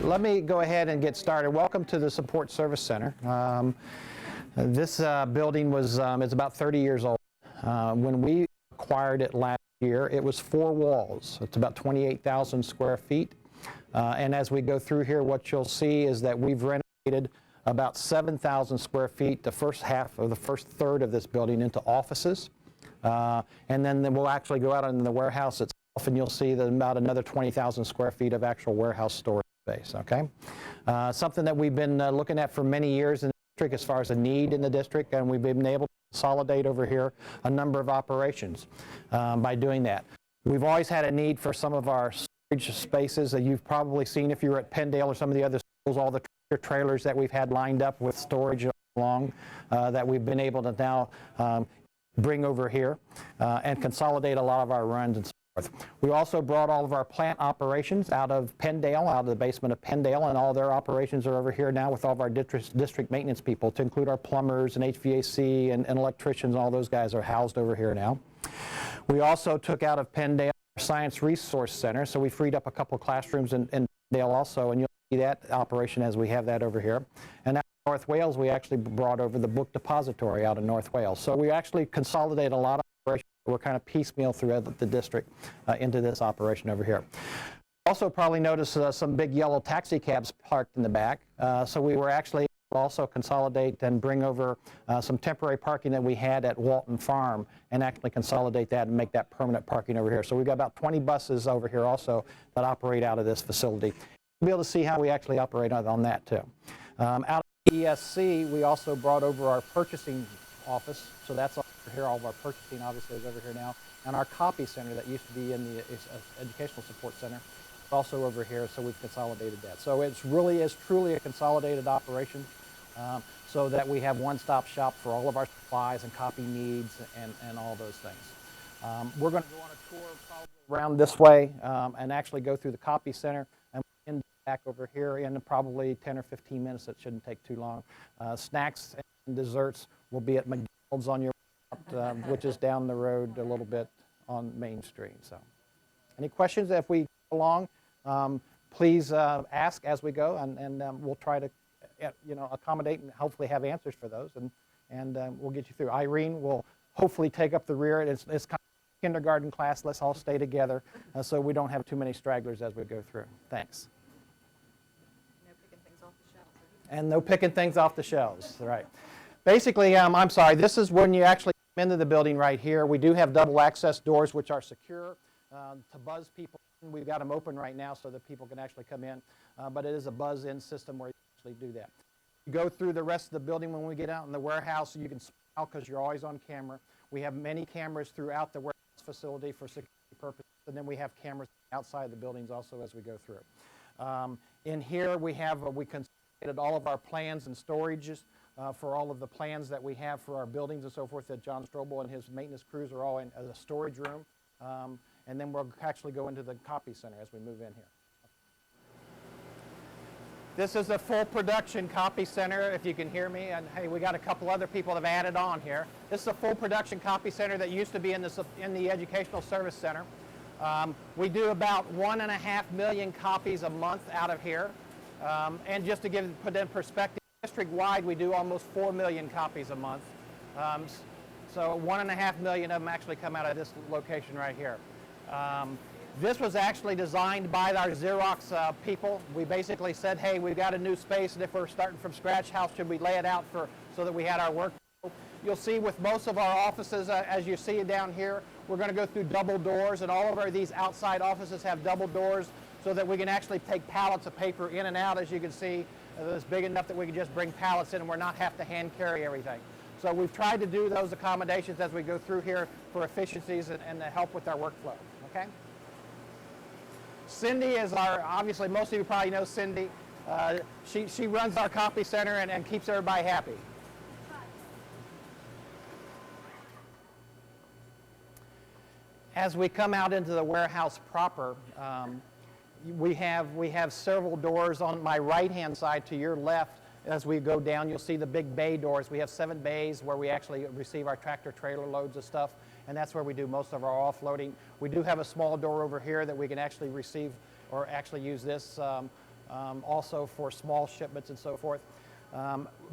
let me go ahead and get started. Welcome to the Support Service Center. This building was it's about 30 years old. When we acquired it last year, it was 4 walls. It's about 28,000 square feet. And as we go through here, what you'll see is that we've renovated about 7,000 square feet, the first half or the first third of this building, into offices. And then we'll actually go out into the warehouse itself, and you'll see that about another 20,000 square feet of actual warehouse storage space. Okay, something that we've been looking at for many years in the district as far as a need in the district, and we've been able to consolidate over here a number of operations by doing that. We've always had a need for some of our storage spaces that you've probably seen if you were at Penndale or some of the other schools, all the trailers that we've had lined up with storage along that we've been able to now bring over here and consolidate a lot of our runs and so forth. We also brought all of our plant operations out of Penndale, out of the basement of Penndale, and all their operations are over here now with all of our district maintenance people, to include our plumbers and HVAC and electricians. All those guys are housed over here now. We also took out of Penndale our Science Resource Center, so we freed up a couple classrooms in Penndale also, and you'll see that operation as we have that over here. And North Wales, we actually brought over the book depository out of North Wales. So we actually consolidate a lot of operations. We're kind of piecemeal throughout the district into this operation over here. Also probably noticed some big yellow taxi cabs parked in the back. So we were actually also consolidate and bring over some temporary parking that we had at Walton Farm and actually consolidate that and make that permanent parking over here. So we've got about 20 buses over here also that operate out of this facility. You'll be able to see how we actually operate on that too. Out ESC, we also brought over our purchasing office, so that's over here. All of our purchasing obviously is over here now, and our copy center that used to be in the educational support center is also over here, so we've consolidated that. So it really is truly a consolidated operation, so that we have one-stop shop for all of our supplies and copy needs and all those things. We're going to go on a tour probably around this way and actually go through the copy center, and we'll end back over here in probably 10 or 15 minutes. It shouldn't take too long. Snacks and desserts will be at McDonald's on your left, which is down the road a little bit on Main Street. So, any questions if we go along? Please ask as we go, and we'll try to accommodate and hopefully have answers for those, and we'll get you through. Irene will hopefully take up the rear. It's kind of a kindergarten class. Let's all stay together so we don't have too many stragglers as we go through. Thanks. And no picking things off the shelves, right. Basically, I'm sorry, this is when you actually come into the building right here. We do have double access doors which are secure to buzz people. We've got them open right now so that people can actually come in, but it is a buzz-in system where you actually do that. You go through the rest of the building. When we get out in the warehouse, you can smile because you're always on camera. We have many cameras throughout the warehouse facility for security purposes, and then we have cameras outside the buildings also as we go through. In here we consolidated all of our plans and storages for all of the plans that we have for our buildings and so forth, that John Strobel and his maintenance crews are all in a storage room. And then we'll actually go into the copy center as we move in here. This is a full production copy center, if you can hear me. And hey, we got a couple other people that have added on here. This is a full production copy center that used to be in the Educational Service Center. We do about 1.5 million copies a month out of here. And just to put that in perspective, district-wide we do almost 4 million copies a month. So 1.5 million of them actually come out of this location right here. This was actually designed by our Xerox people. We basically said, hey, we've got a new space, and if we're starting from scratch, how should we lay it out so that we had our work? You'll see with most of our offices, as you see it down here, we're going to go through double doors, and all of these outside offices have double doors so that we can actually take pallets of paper in and out. As you can see, it's big enough that we can just bring pallets in and we're not have to hand carry everything. So we've tried to do those accommodations as we go through here for efficiencies and to help with our workflow. Okay? Cindy is obviously most of you probably know Cindy. She runs our copy center and keeps everybody happy. As we come out into the warehouse proper, we have several doors on my right-hand side to your left. As we go down, you'll see the big bay doors. We have 7 bays where we actually receive our tractor trailer loads of stuff, and that's where we do most of our offloading. We do have a small door over here that we can actually receive or actually use this also for small shipments and so forth.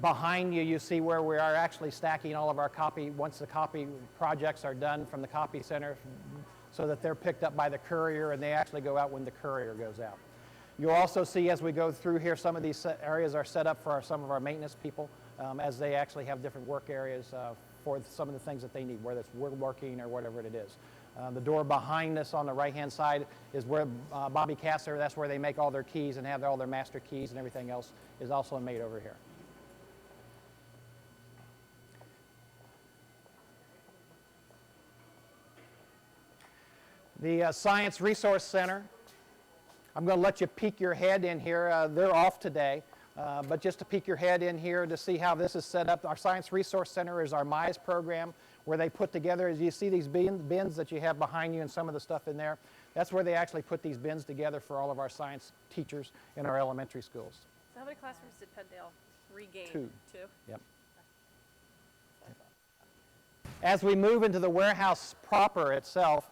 Behind you, you see where we are actually stacking all of our copy, once the copy projects are done from the copy center, so that they're picked up by the courier and they actually go out when the courier goes out. You'll also see as we go through here, some of these areas are set up for some of our maintenance people as they actually have different work areas for some of the things that they need, whether it's woodworking or whatever it is. The door behind us on the right-hand side is where Bobby Casser, that's where they make all their keys and have all their master keys and everything else is also made over here. The Science Resource Center, I'm going to let you peek your head in here. They're off today, but just to peek your head in here to see how this is set up. Our Science Resource Center is our MISE program where they put together, as you see these bins that you have behind you and some of the stuff in there, that's where they actually put these bins together for all of our science teachers in our elementary schools. So how many classrooms did Penndale regain? Two. Yep. As we move into the warehouse proper itself,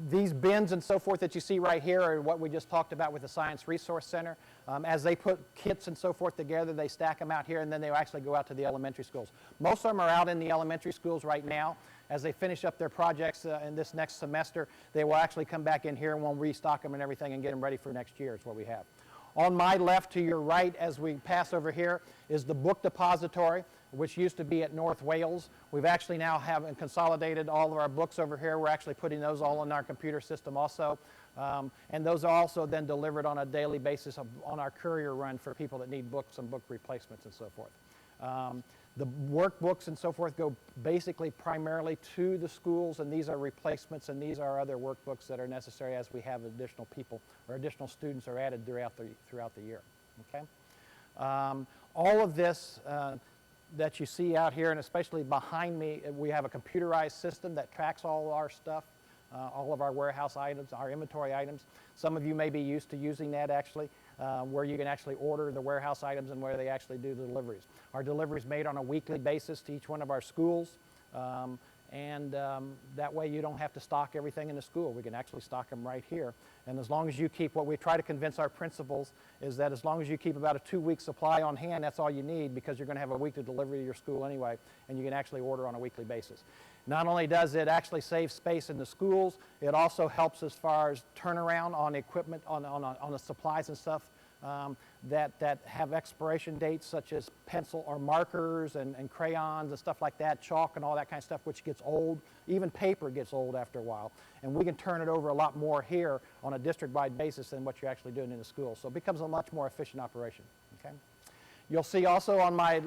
these bins and so forth that you see right here are what we just talked about with the Science Resource Center. As they put kits and so forth together, they stack them out here and then they actually go out to the elementary schools. Most of them are out in the elementary schools right now. As they finish up their projects in this next semester, they will actually come back in here and we'll restock them and everything and get them ready for next year is what we have. On my left to your right as we pass over here is the book depository, which used to be at North Wales. We've actually now have consolidated all of our books over here. We're actually putting those all in our computer system also. And those are also then delivered on a daily basis on our courier run for people that need books and book replacements and so forth. The workbooks and so forth go basically primarily to the schools, and these are replacements, and these are other workbooks that are necessary as we have additional people or additional students are added throughout the year. Okay? All of this that you see out here, and especially behind me, we have a computerized system that tracks all our stuff, all of our warehouse items, our inventory items. Some of you may be used to using that actually, where you can actually order the warehouse items and where they actually do the deliveries. Our deliveries made on a weekly basis to each one of our schools, and that way you don't have to stock everything in the school. We can actually stock them right here. And as long as you keep, what we try to convince our principals is that as long as you keep about a 2-week supply on hand, that's all you need, because you're going to have a weekly delivery to your school anyway, and you can actually order on a weekly basis. Not only does it actually save space in the schools, it also helps as far as turnaround on equipment, on the supplies and stuff that have expiration dates, such as pencil or markers and crayons and stuff like that, chalk and all that kind of stuff, which gets old. Even paper gets old after a while. And we can turn it over a lot more here on a district-wide basis than what you're actually doing in the school. So it becomes a much more efficient operation. Okay? You'll see also on my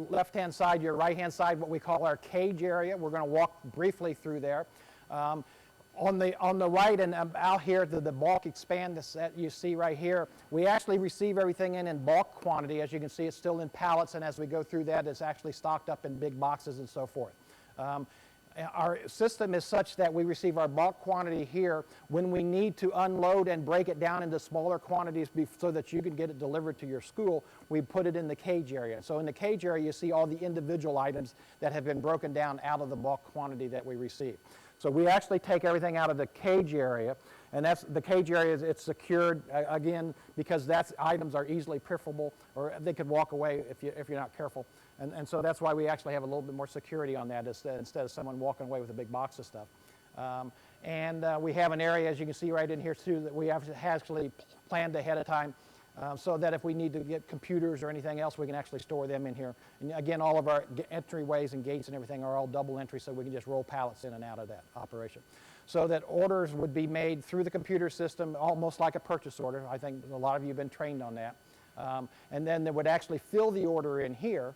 left-hand side, your right-hand side, what we call our cage area. We're going to walk briefly through there. On the right and out here, the bulk expand that you see right here, we actually receive everything in bulk quantity. As you can see, it's still in pallets, and as we go through that, it's actually stocked up in big boxes and so forth. Our system is such that we receive our bulk quantity here. When we need to unload and break it down into smaller quantities so that you can get it delivered to your school, we put it in the cage area. So in the cage area, you see all the individual items that have been broken down out of the bulk quantity that we receive. So we actually take everything out of the cage area, and that's the cage area. It's secured again because that's items are easily perishable, or they could walk away if you're not careful. And so that's why we actually have a little bit more security on that instead of someone walking away with a big box of stuff. We have an area, as you can see right in here too, that we have actually planned ahead of time so that if we need to get computers or anything else, we can actually store them in here. And again, all of our entryways and gates and everything are all double entry, so we can just roll pallets in and out of that operation. So that orders would be made through the computer system, almost like a purchase order. I think a lot of you have been trained on that. And then they would actually fill the order in here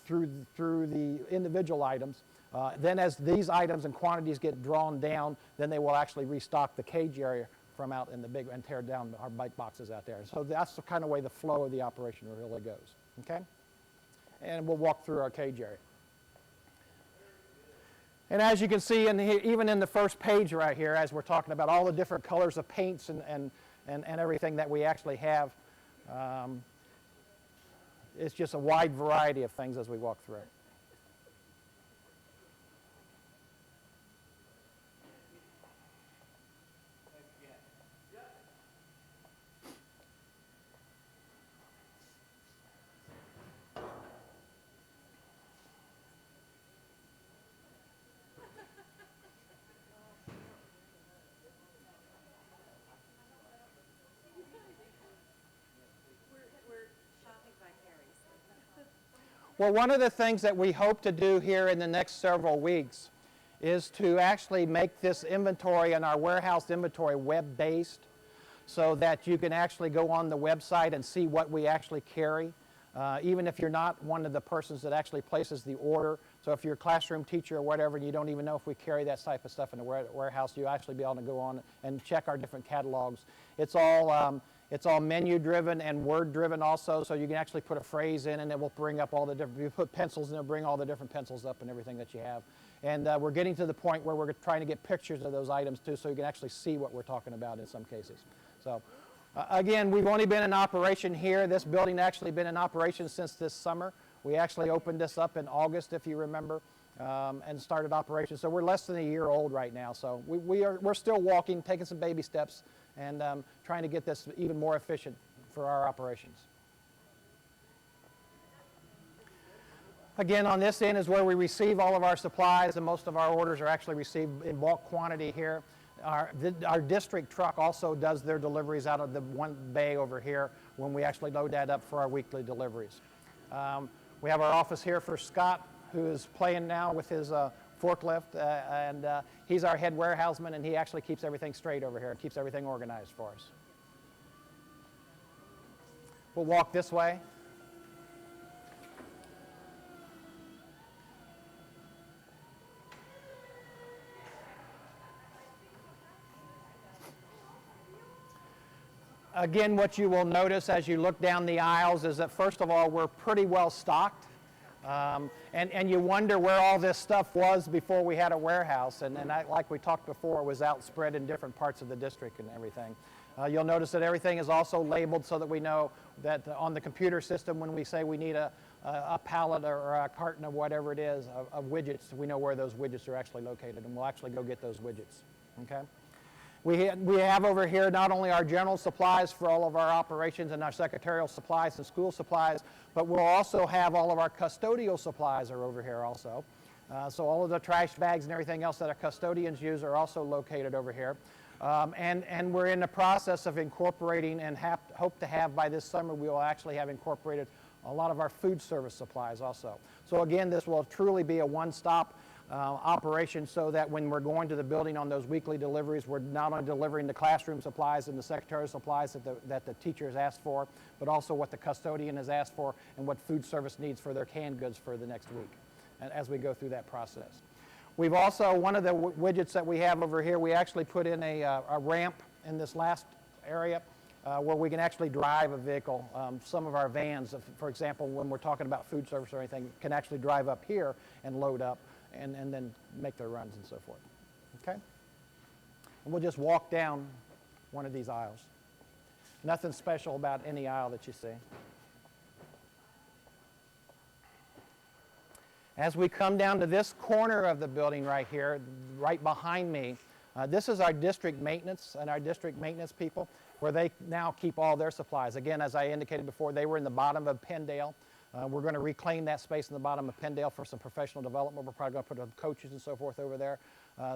through the individual items. Then as these items and quantities get drawn down, then they will actually restock the cage area from out in the big and tear down our bike boxes out there. So that's the kind of way the flow of the operation really goes. Okay? And we'll walk through our cage area. And as you can see, even in the first page right here, as we're talking about all the different colors of paints and everything that we actually have, it's just a wide variety of things as we walk through. Well, one of the things that we hope to do here in the next several weeks is to actually make this inventory and our warehouse inventory web-based so that you can actually go on the website and see what we actually carry, even if you're not one of the persons that actually places the order. So if you're a classroom teacher or whatever and you don't even know if we carry that type of stuff in the warehouse, you actually be able to go on and check our different catalogs. It's all menu-driven and word-driven also, so you can actually put a phrase in and it will bring up all the different, you put pencils and it'll bring all the different pencils up and everything that you have. And we're getting to the point where we're trying to get pictures of those items too, so you can actually see what we're talking about in some cases. So again, we've only been in operation here. This building actually been in operation since this summer. We actually opened this up in August, if you remember, and started operation. So we're less than a year old right now. So we're still walking, taking some baby steps, and trying to get this even more efficient for our operations. Again, on this end is where we receive all of our supplies, and most of our orders are actually received in bulk quantity here. Our district truck also does their deliveries out of the one bay over here when we actually load that up for our weekly deliveries. We have our office here for Scott, who is playing now with his forklift, and he's our head warehouseman, and he actually keeps everything straight over here, keeps everything organized for us. We'll walk this way. Again, what you will notice as you look down the aisles is that, first of all, we're pretty well stocked. And you wonder where all this stuff was before we had a warehouse. And like we talked before, was outspread in different parts of the district and everything. You'll notice that everything is also labeled so that we know that on the computer system, when we say we need a pallet or a carton of whatever it is of widgets, we know where those widgets are actually located, and we'll actually go get those widgets. Okay? We have over here not only our general supplies for all of our operations and our secretarial supplies and school supplies, but we'll also have all of our custodial supplies are over here also. So all of the trash bags and everything else that our custodians use are also located over here. And we're in the process of incorporating and hope to have by this summer, we will actually have incorporated a lot of our food service supplies also. So again, this will truly be a one-stop operation so that when we're going to the building on those weekly deliveries, we're not only delivering the classroom supplies and the secretarial supplies that the teachers asked for, but also what the custodian has asked for and what food service needs for their canned goods for the next week, and as we go through that process. We've also, one of the widgets that we have over here, we actually put in a ramp in this last area where we can actually drive a vehicle. Some of our vans, for example, when we're talking about food service or anything, can actually drive up here and load up and then make their runs and so forth. Okay? And we'll just walk down one of these aisles. Nothing special about any aisle that you see. As we come down to this corner of the building right here, right behind me, this is our district maintenance and our district maintenance people, where they now keep all their supplies. Again, as I indicated before, they were in the bottom of Penndale. We're going to reclaim that space in the bottom of Penndale for some professional development. We're probably going to put coaches and so forth over there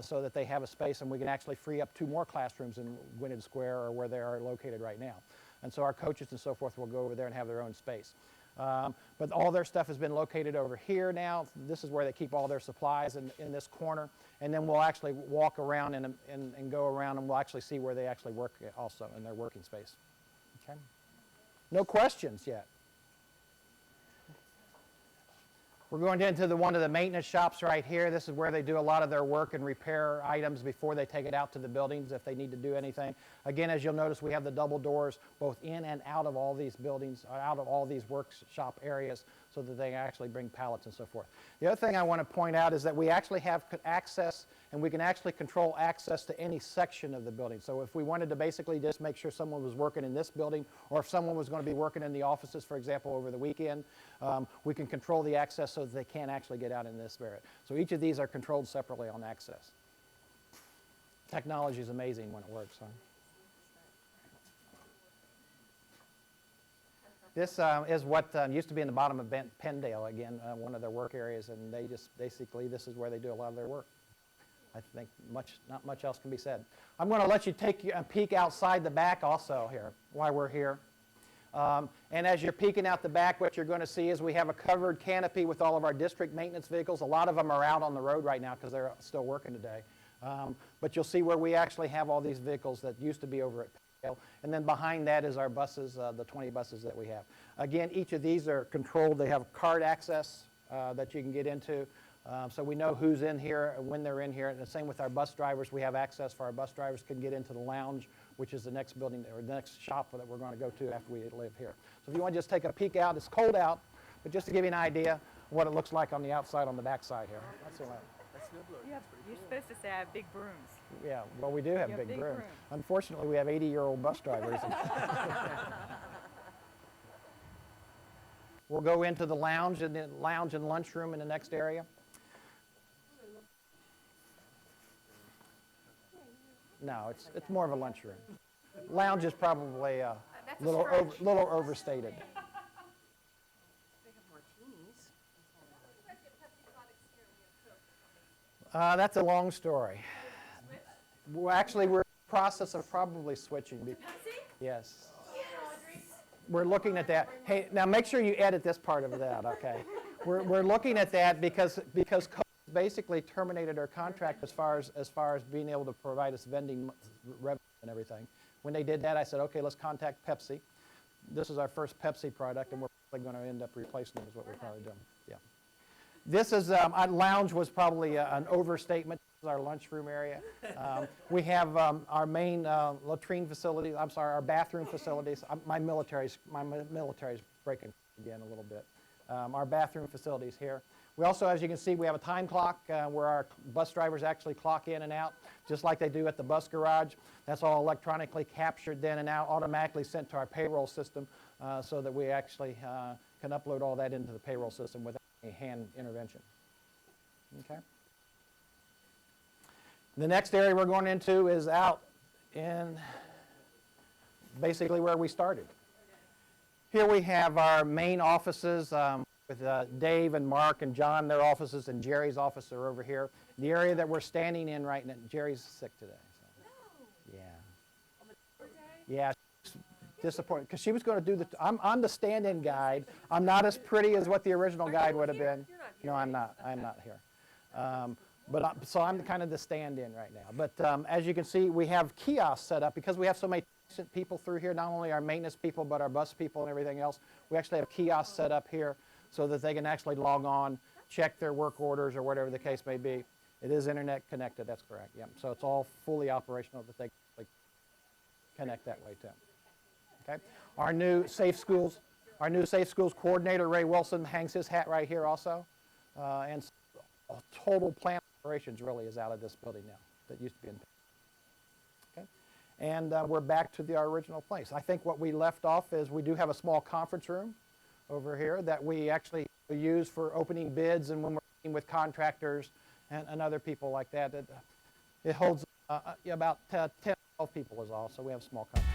so that they have a space, and we can actually free up 2 more classrooms in Gwynedd Square or where they are located right now. And so our coaches and so forth will go over there and have their own space. But all their stuff has been located over here now. This is where they keep all their supplies in this corner. And then we'll actually walk around and go around, and we'll actually see where they actually work also in their working space. Okay? No questions yet. We're going into one of the maintenance shops right here. This is where they do a lot of their work and repair items before they take it out to the buildings if they need to do anything. Again, as you'll notice, we have the double doors both in and out of all these buildings, out of all these workshop areas, so that they actually bring pallets and so forth. The other thing I want to point out is that we actually have access, and we can actually control access to any section of the building. So if we wanted to basically just make sure someone was working in this building, or if someone was going to be working in the offices, for example, over the weekend, we can control the access so that they can't actually get out in this area. So each of these are controlled separately on access. Technology is amazing when it works. Huh? This is what used to be in the bottom of Penndale, again, one of their work areas, and they just basically, this is where they do a lot of their work. I think not much else can be said. I'm going to let you take a peek outside the back also here, while we're here. And as you're peeking out the back, what you're going to see is we have a covered canopy with all of our district maintenance vehicles. A lot of them are out on the road right now because they're still working today. But you'll see where we actually have all these vehicles that used to be over at Pale. And then behind that is our buses, the 20 buses that we have. Again, each of these are controlled. They have card access that you can get into. So we know who's in here, when they're in here. And the same with our bus drivers. We have access for our bus drivers can get into the lounge, which is the next building or the next shop that we're going to go to after we live here. So if you want to just take a peek out, it's cold out, but just to give you an idea of what it looks like on the outside, on the back side here. That's all right. You're supposed to say I have big brooms. Yeah, well, we do have You big have big brooms. brooms. Unfortunately, we have 80-year-old bus drivers. We'll go into the lounge and lunchroom in the next area. No, it's more of a lunchroom. Lounge is probably a little overstated. That's a long story. Well, actually, we're in the process of probably switching. Yes. We're looking at that. Hey, now make sure you edit this part of that, okay? We're looking at that because COVID basically terminated our contract as far as being able to provide us vending revenue and everything. When they did that, I said, okay, let's contact Pepsi. This is our first Pepsi product, and we're probably going to end up replacing them is what we're probably doing. Yeah. This is, our lounge was probably an overstatement. This is our lunchroom area. We have our main latrine facility, our bathroom facilities. My military's breaking again a little bit. Our bathroom facilities here. We also, as you can see, we have a time clock where our bus drivers actually clock in and out, just like they do at the bus garage. That's all electronically captured then and now, automatically sent to our payroll system so that we actually can upload all that into the payroll system without any hand intervention. Okay. The next area we're going into is out in basically where we started. Here we have our main offices with Dave and Mark and John, their offices, and Jerry's office are over here. The area that we're standing in right now, Jerry's sick today. So. Yeah. Yeah, she's disappointed because she was going to do I'm the stand-in guide. I'm not as pretty as what the original guide would have been. No, I'm not. I'm not here. So I'm kind of the stand-in right now. But as you can see, we have kiosks set up because we have so many people through here, not only our maintenance people, but our bus people and everything else. We actually have kiosks set up here so that they can actually log on, check their work orders or whatever the case may be. It is internet connected, that's correct. Yeah. So it's all fully operational that they connect that way too. Okay. Our new Safe Schools coordinator, Ray Wilson, hangs his hat right here also. And total plant operations really is out of this building now that used to be in. Okay. And we're back to our original place. I think what we left off is we do have a small conference room over here that we actually use for opening bids and when we're meeting with contractors and other people like that. It holds about 10, 12 people is all, so we have a small conference.